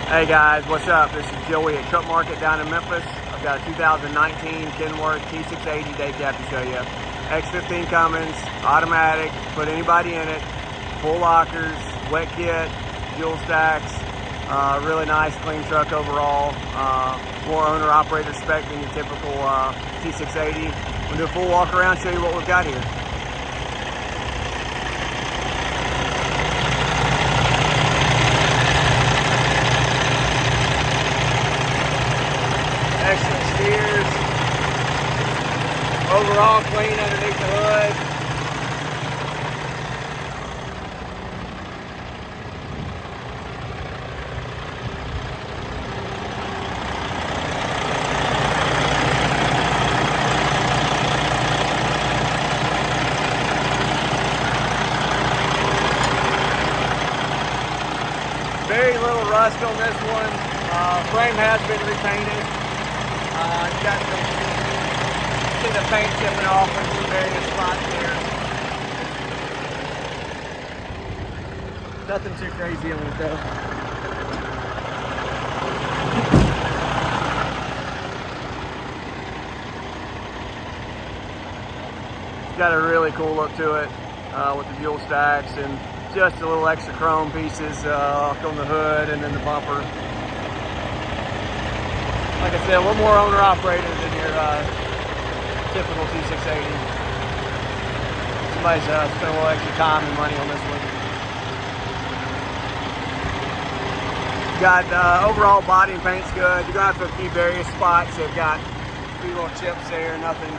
Hey guys, what's up? This is Joey at Truck Market down in Memphis. I've got a 2019 Kenworth T680 Daycab to show you. X15 Cummins, automatic, put anybody in it, full lockers, wet kit, fuel stacks, really nice clean truck overall. More owner operator spec than your typical T680. We'll do a full walk around, show you what we've got here. Excellent steers. Overall clean underneath the hood. Very little rust on this one. Frame has been repainted. You got see the paint chipping off in some various spots here. Nothing too crazy on it though. It's got a really cool look to it with the fuel stacks and just a little extra chrome pieces on the hood and then the bumper. Like I said, a little more owner operated than your typical T680. Somebody's spent a little extra time and money on this one. Got overall body and paint's good. You're gonna have to a few various spots. They've got a few little chips there, nothing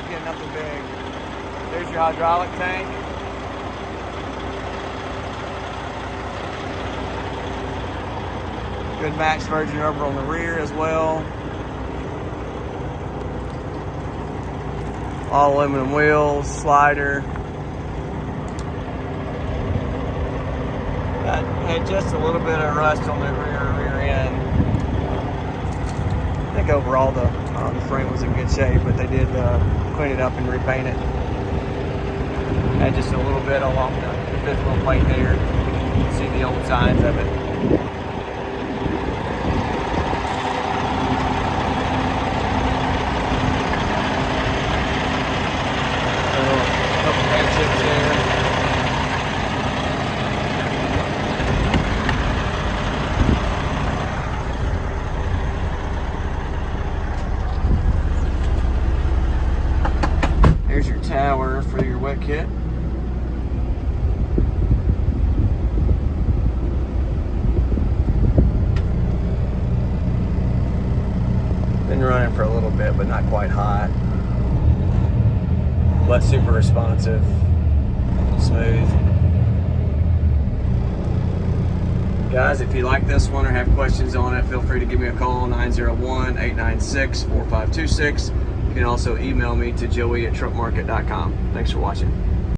big. There's your hydraulic tank. Good match version over on the rear as well. All aluminum wheels, slider. Had just a little bit of rust on the rear end. I think overall the frame was in good shape, but they did clean it up and repaint it. Had just a little bit along the fifth wheel plate there. You can see the old signs of it. Here's your tower for your wet kit. Been running for a little bit, but not quite hot. But super responsive, smooth. Guys, if you like this one or have questions on it, feel free to give me a call, 901-896-4526. You can also email me to joey@truckmarket.com. Thanks for watching.